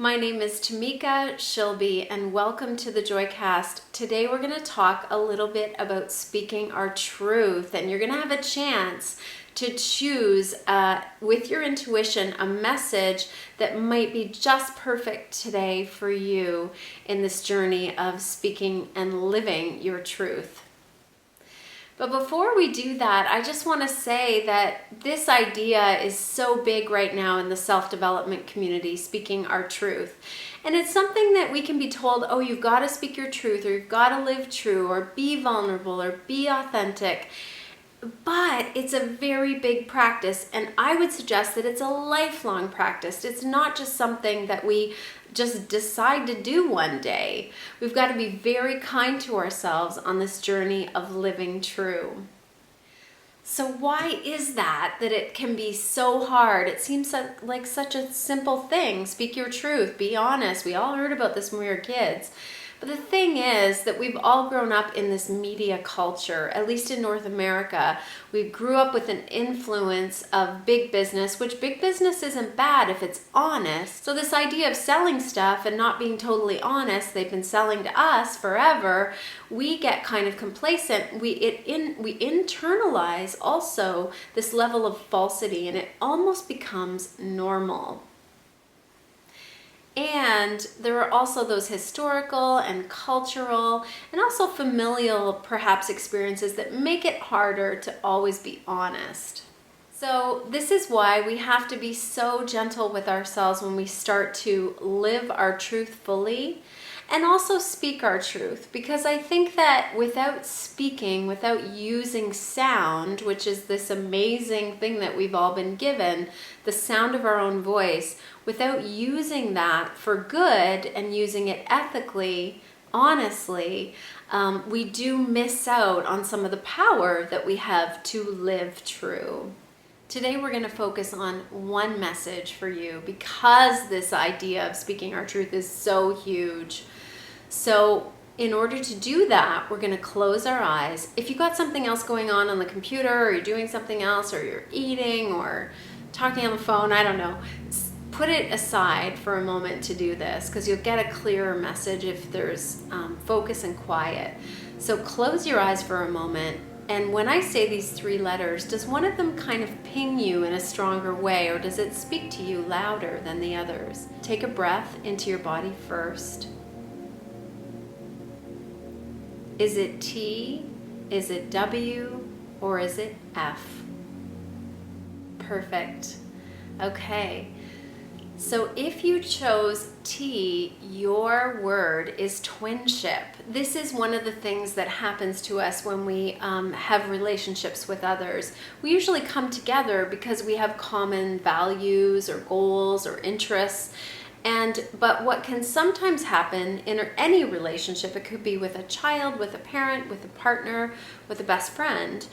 My name is Tamika Schilbe and welcome to the Joycast. Today we're going to talk a little bit about speaking our truth, and you're going to have a chance to choose with your intuition a message that might be just perfect today for you in this journey of speaking and living your truth. But before we do that, I just want to say that this idea is so big right now in the self-development community, speaking our truth. And it's something that we can be told, oh, you've got to speak your truth, or you've got to live true, or be vulnerable, or be authentic. But it's a very big practice, and I would suggest that it's a lifelong practice. It's not just something that we just decide to do one day. We've got to be very kind to ourselves on this journey of living true. So why is that it can be so hard? It seems like such a simple thing. Speak your truth, be honest. We all heard about this when we were kids. But the thing is that we've all grown up in this media culture, at least in North America. We grew up with an influence of big business, which big business isn't bad if it's honest. So this idea of selling stuff and not being totally honest, they've been selling to us forever, we get kind of complacent. We internalize also this level of falsity, and it almost becomes normal. And there are also those historical and cultural and also familial, perhaps, experiences that make it harder to always be honest. So this is why we have to be so gentle with ourselves when we start to live our truth fully and also speak our truth. Because I think that without speaking, without using sound, which is this amazing thing that we've all been given, the sound of our own voice, without using that for good and using it ethically, honestly, we do miss out on some of the power that we have to live true. Today we're going to focus on one message for you because this idea of speaking our truth is so huge. So in order to do that, we're going to close our eyes. If you've got something else going on the computer, or you're doing something else, or you're eating or talking on the phone, I don't know, put it aside for a moment to do this, because you'll get a clearer message if there's focus and quiet. So close your eyes for a moment. And when I say these three letters, does one of them kind of ping you in a stronger way, or does it speak to you louder than the others? Take a breath into your body first. Is it T, is it W, or is it F? Perfect. Okay. So if you chose T, your word is twinship. This is one of the things that happens to us when we have relationships with others. We usually come together because we have common values or goals or interests. But what can sometimes happen in any relationship, it could be with a child, with a parent, with a partner, with a best friend,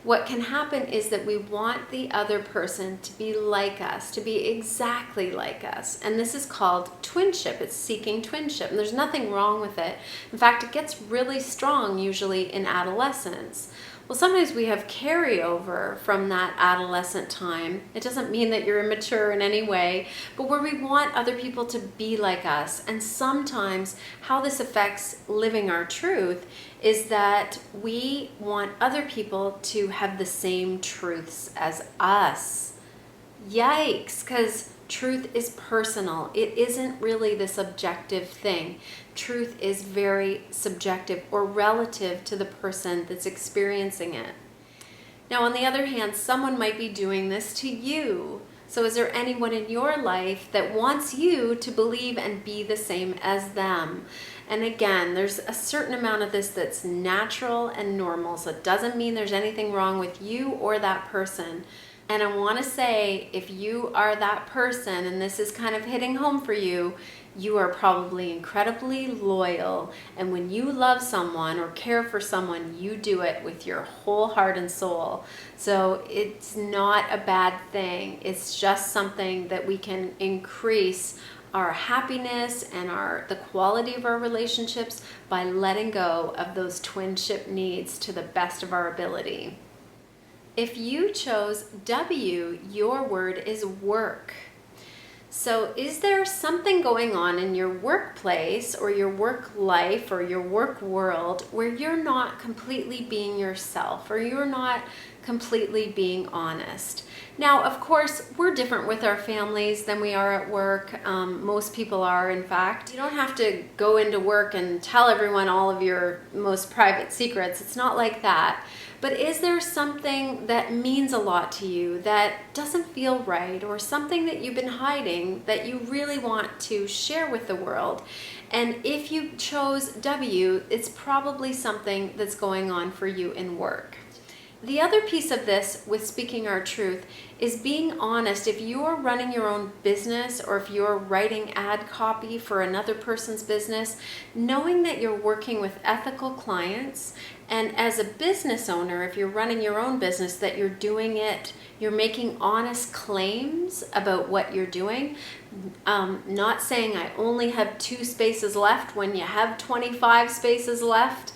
what can happen is that we want the other person to be like us, to be exactly like us. And this is called twinship. It's seeking twinship. And there's nothing wrong with it. In fact, it gets really strong usually in adolescence. Well, sometimes we have carryover from that adolescent time. It doesn't mean that you're immature in any way, but where we want other people to be like us. And sometimes how this affects living our truth is that we want other people to have the same truths as us. Yikes, because truth is personal. It isn't really this objective thing. Truth is very subjective or relative to the person that's experiencing it. Now, on the other hand, someone might be doing this to you. So is there anyone in your life that wants you to believe and be the same as them? And again, there's a certain amount of this that's natural and normal. So it doesn't mean there's anything wrong with you or that person. And I want to say, if you are that person and this is kind of hitting home for you, you are probably incredibly loyal. And when you love someone or care for someone, you do it with your whole heart and soul. So it's not a bad thing. It's just something that we can increase our happiness and the quality of our relationships by letting go of those twinship needs to the best of our ability. If you chose W, your word is work. So is there something going on in your workplace or your work life or your work world where you're not completely being yourself, or you're not completely being honest? Now, of course, we're different with our families than we are at work. Most people are, in fact. You don't have to go into work and tell everyone all of your most private secrets. It's not like that. But is there something that means a lot to you that doesn't feel right, or something that you've been hiding that you really want to share with the world? And if you chose W, it's probably something that's going on for you in work. The other piece of this with speaking our truth is being honest. If you're running your own business, or if you're writing ad copy for another person's business, knowing that you're working with ethical clients, and as a business owner, if you're running your own business, that you're doing it, you're making honest claims about what you're doing. Not saying I only have 2 spaces left when you have 25 spaces left.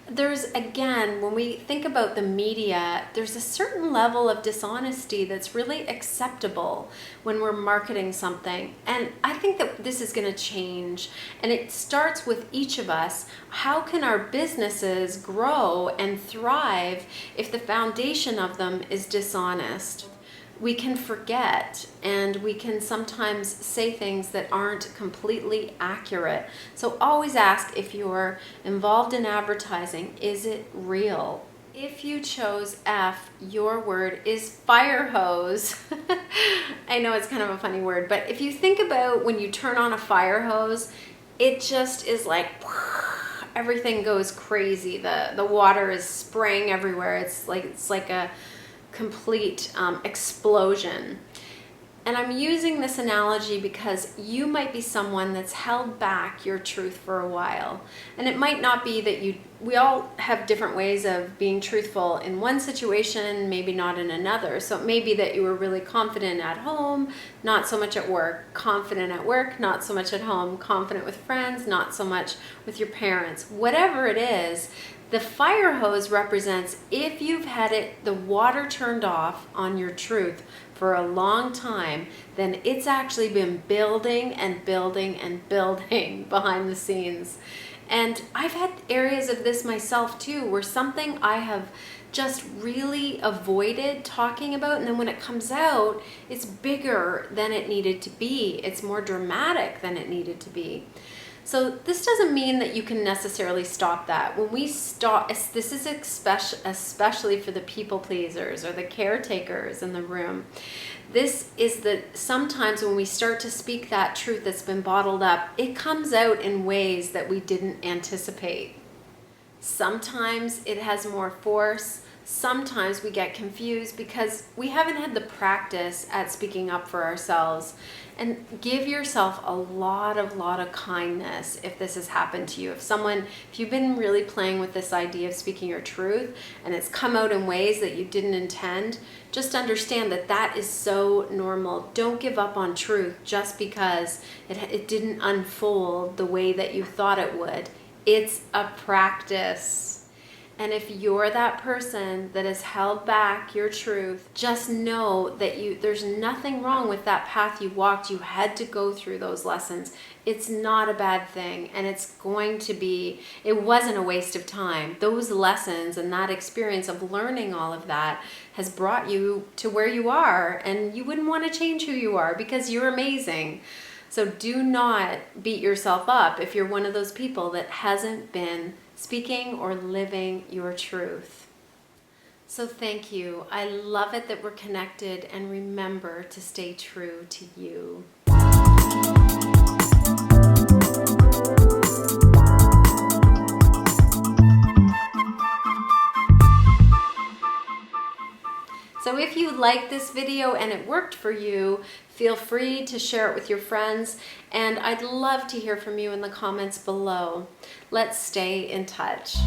There's, again, when we think about the media, there's a certain level of dishonesty that's really acceptable when we're marketing something. And I think that this is going to change. And it starts with each of us. How can our businesses grow and thrive if the foundation of them is dishonest? We can forget, and we can sometimes say things that aren't completely accurate. So always ask, if you're involved in advertising, is it real? If you chose F, your word is fire hose. I know it's kind of a funny word, but if you think about when you turn on a fire hose, it just is like everything goes crazy. The water is spraying everywhere. It's like a complete explosion. And I'm using this analogy because you might be someone that's held back your truth for a while. And it might not be that we all have different ways of being truthful in one situation, maybe not in another. So it may be that you were really confident at home, not so much at work, confident at work, not so much at home, confident with friends, not so much with your parents. Whatever it is, the fire hose represents if you've had the water turned off on your truth for a long time, then it's actually been building and building and building behind the scenes. And I've had areas of this myself too, where something I have just really avoided talking about, and then when it comes out, it's bigger than it needed to be. It's more dramatic than it needed to be. So this doesn't mean that you can necessarily stop that. When we stop, this is especially for the people pleasers or the caretakers in the room. This is sometimes when we start to speak that truth that's been bottled up, it comes out in ways that we didn't anticipate. Sometimes it has more force. Sometimes we get confused because we haven't had the practice at speaking up for ourselves. And give yourself a lot of kindness if this has happened to you. If you've been really playing with this idea of speaking your truth and it's come out in ways that you didn't intend, just understand that that is so normal. Don't give up on truth just because it didn't unfold the way that you thought it would. It's a practice. And if you're that person that has held back your truth, just know that there's nothing wrong with that path you walked. You had to go through those lessons. It's not a bad thing, and it wasn't a waste of time. Those lessons and that experience of learning all of that has brought you to where you are, and you wouldn't want to change who you are because you're amazing. So do not beat yourself up if you're one of those people that hasn't been speaking or living your truth. So thank you. I love it that we're connected, and remember to stay true to you. So if you liked this video and it worked for you, feel free to share it with your friends, and I'd love to hear from you in the comments below. Let's stay in touch.